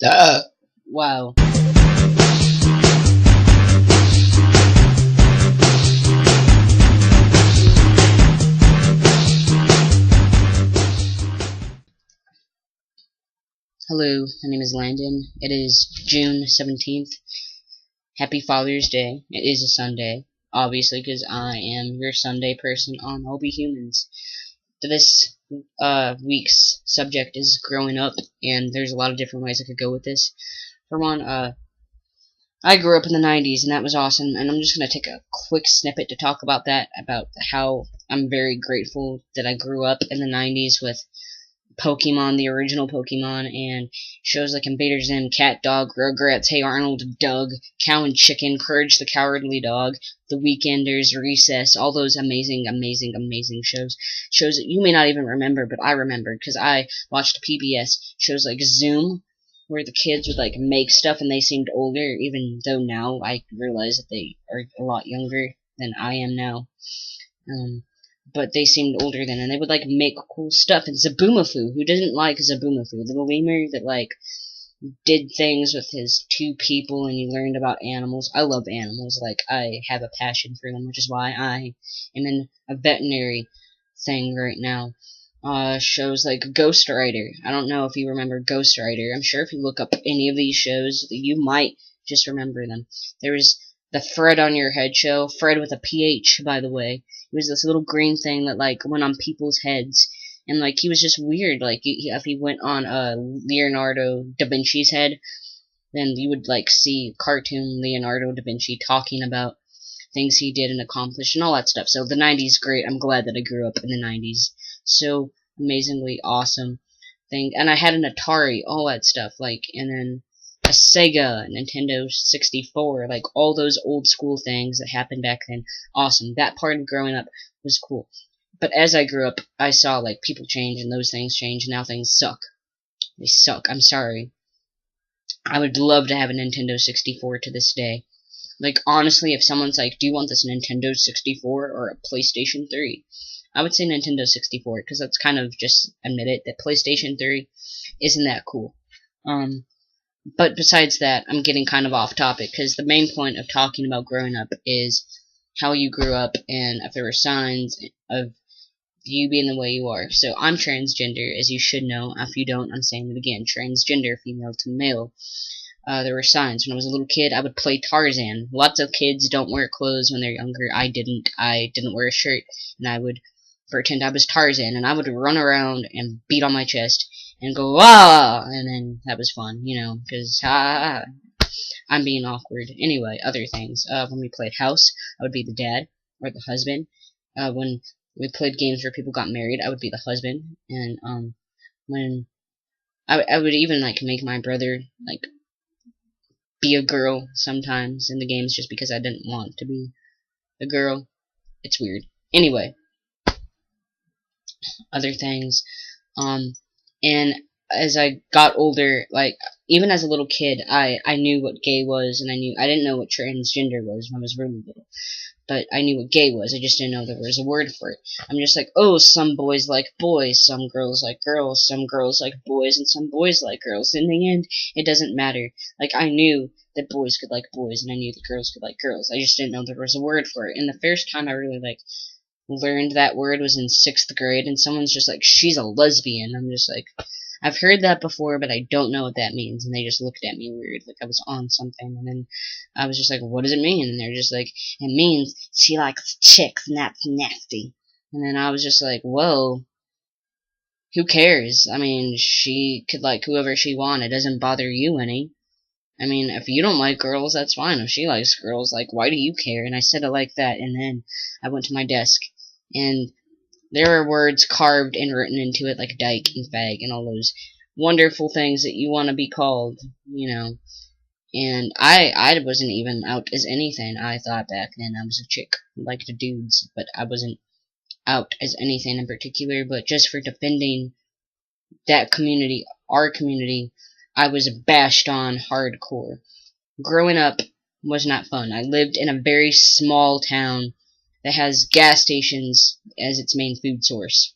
Wow. Hello, my name is Landon. It is June 17th. Happy Father's Day. It is a Sunday, obviously, because I am your Sunday person on allbehumans. This week's subject is growing up, and there's a lot of different ways I could go with this. For one, I grew up in the 90s, and that was awesome, and I'm just going to take a quick snippet to talk about that, about how I'm very grateful that I grew up in the 90s with Pokemon, the original Pokemon, and shows like Invader Zim, Cat Dog, Rugrats, Hey Arnold, Doug, Cow and Chicken, Courage the Cowardly Dog, The Weekenders, Recess, all those amazing, amazing, amazing shows. Shows that you may not even remember, but I remember, because I watched PBS shows like Zoom, where the kids would like make stuff and they seemed older, even though now I realize that they are a lot younger than I am now. But they seemed older then, and they would like make cool stuff. And Zaboomafoo, who didn't like Zaboomafoo, the lemur that like did things with his two people, and you learned about animals. I love animals, like I have a passion for them, which is why I am in a veterinary thing right now. Shows like Ghost Rider. I don't know if you remember Ghost Rider. I'm sure if you look up any of these shows, you might just remember them. There was the Fred on Your Head show. Fred with a PH, by the way. He was this little green thing that like went on people's heads, and like he was just weird. Like if he went on Leonardo da Vinci's head, then you would like see cartoon Leonardo da Vinci talking about things he did and accomplished and all that stuff. So the 90s, great. I'm glad that I grew up in the 90s. So amazingly awesome thing. And I had an Atari, all that stuff, like, and then a Sega, Nintendo 64, like all those old school things that happened back then. Awesome. That part of growing up was cool. But as I grew up, I saw like people change and those things change, and now things suck. They suck. I'm sorry. I would love to have a Nintendo 64 to this day. Like, honestly, if someone's like, do you want this Nintendo 64 or a PlayStation 3? I would say Nintendo 64, because that's kind of just admit it, that PlayStation 3 isn't that cool. But besides that, I'm getting kind of off topic, because the main point of talking about growing up is how you grew up, and if there were signs of you being the way you are. So, I'm transgender, as you should know. If you don't, I'm saying it again. Transgender, female to male. There were signs. When I was a little kid, I would play Tarzan. Lots of kids don't wear clothes when they're younger. I didn't. I didn't wear a shirt, and I would pretend I was Tarzan, and I would run around and beat on my chest and go, ah! And then that was fun, you know, because, I'm being awkward. Anyway, other things. When we played house, I would be the dad or the husband. When we played games where people got married, I would be the husband. And, when I would even, like, make my brother, like, be a girl sometimes in the games just because I didn't want to be a girl. It's weird. Anyway, other things. And as I got older, like, even as a little kid, I knew what gay was, and I didn't know what transgender was when I was really little. But I knew what gay was, I just didn't know there was a word for it. I'm just like, oh, some boys like boys, some girls like girls, some girls like boys, and some boys like girls. In the end, it doesn't matter. Like, I knew that boys could like boys, and I knew that girls could like girls. I just didn't know there was a word for it. And the first time I really, like, learned that word was in 6th grade, and someone's just like, she's a lesbian. I'm just like, I've heard that before, but I don't know what that means. And they just looked at me weird, like I was on something. And then I was just like, what does it mean? And they're just like, it means she likes chicks, and that's nasty. And then I was just like, whoa, who cares? I mean, she could like whoever she wanted. It doesn't bother you any. I mean, if you don't like girls, that's fine. If she likes girls, like, why do you care? And I said it like that, and then I went to my desk, and there are words carved and written into it, like dyke and fag and all those wonderful things that you want to be called, you know. And I wasn't even out as anything. I thought back then I was a chick who liked dudes, but I wasn't out as anything in particular. But just for defending that community, our community, I was bashed on hardcore. Growing up was not fun. I lived in a very small town that has gas stations as its main food source.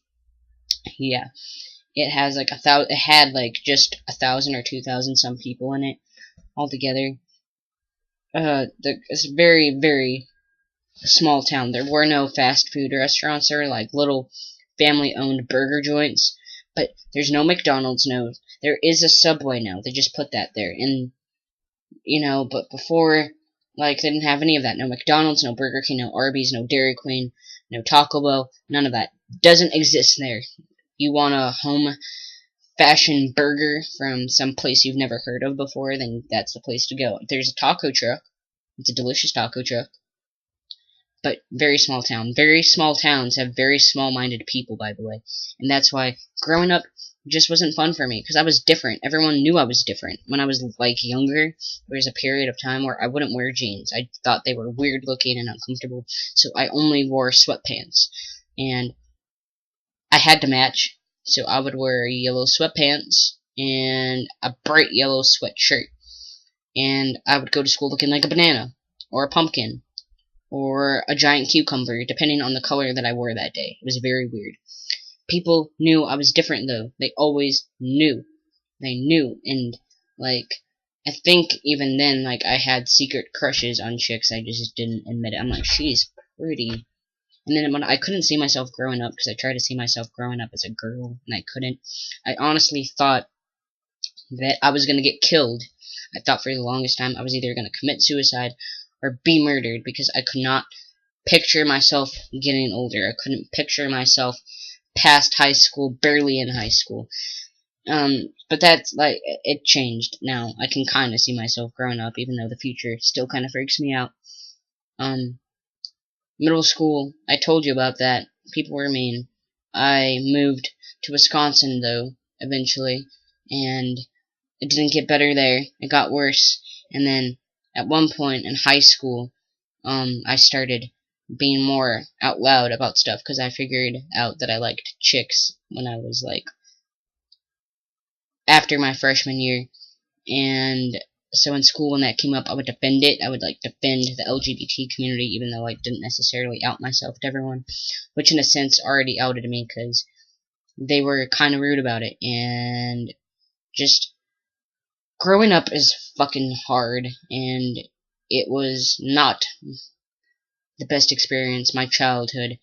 Yeah. It has like it had like just 1,000 or 2,000 some people in it altogether. It's a very, very small town. There were no fast food restaurants. There were like little family-owned burger joints. But there's no McDonald's, no. There is a Subway now. They just put that there. And, but before, like, they didn't have any of that. No McDonald's, no Burger King, no Arby's, no Dairy Queen, no Taco Bell. None of that. Doesn't exist there. You want a home fashion burger from some place you've never heard of before, then that's the place to go. There's a taco truck. It's a delicious taco truck. But very small town. Very small towns have very small-minded people, by the way. And that's why growing up just wasn't fun for me, because I was different. Everyone knew I was different. When I was, like, younger, there was a period of time where I wouldn't wear jeans. I thought they were weird-looking and uncomfortable, so I only wore sweatpants. And I had to match, so I would wear yellow sweatpants and a bright yellow sweatshirt. And I would go to school looking like a banana, or a pumpkin, or a giant cucumber, depending on the color that I wore that day. It was very weird. People knew I was different, though. They always knew. They knew, and, like, I think even then, like, I had secret crushes on chicks. I just didn't admit it. I'm like, she's pretty. And then when I couldn't see myself growing up, because I tried to see myself growing up as a girl, and I couldn't. I honestly thought that I was going to get killed. I thought for the longest time I was either going to commit suicide or be murdered, because I could not picture myself getting older. I couldn't picture myself past high school, barely in high school. But that's, like, it changed now. I can kind of see myself growing up, even though the future still kind of freaks me out. Middle school, I told you about that. People were mean. I moved to Wisconsin, though, eventually, and it didn't get better there. It got worse. And then, at one point in high school, I started being more out loud about stuff, because I figured out that I liked chicks when I was, like, after my freshman year. And so in school, when that came up, I would defend it. I would, like, defend the LGBT community, even though I didn't necessarily out myself to everyone, which in a sense already outed me, because they were kind of rude about it. And just growing up is fucking hard, and it was not the best experience. My childhood,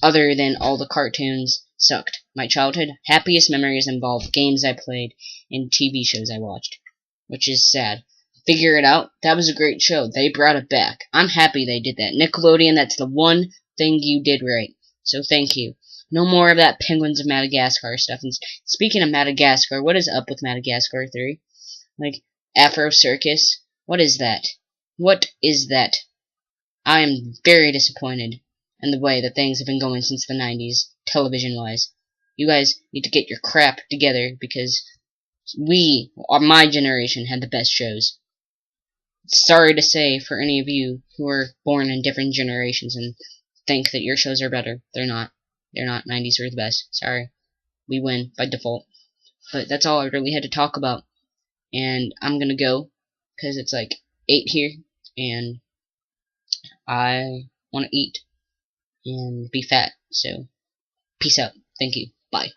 other than all the cartoons, sucked. My childhood happiest memories involve games I played and TV shows I watched, which is sad. Figure It Out, that was a great show. They brought it back. I'm happy they did that. Nickelodeon, that's the one thing you did right. So thank you. No more of that Penguins of Madagascar stuff. And speaking of Madagascar, what is up with Madagascar 3? Like, Afro Circus? What is that? What is that? I am very disappointed in the way that things have been going since the 90s, television-wise. You guys need to get your crap together, because my generation, had the best shows. Sorry to say for any of you who were born in different generations and think that your shows are better. They're not. They're not. 90s were the best. Sorry. We win by default. But that's all I really had to talk about. And I'm gonna go, because it's like 8 here, and I want to eat and be fat. So, peace out. Thank you. Bye.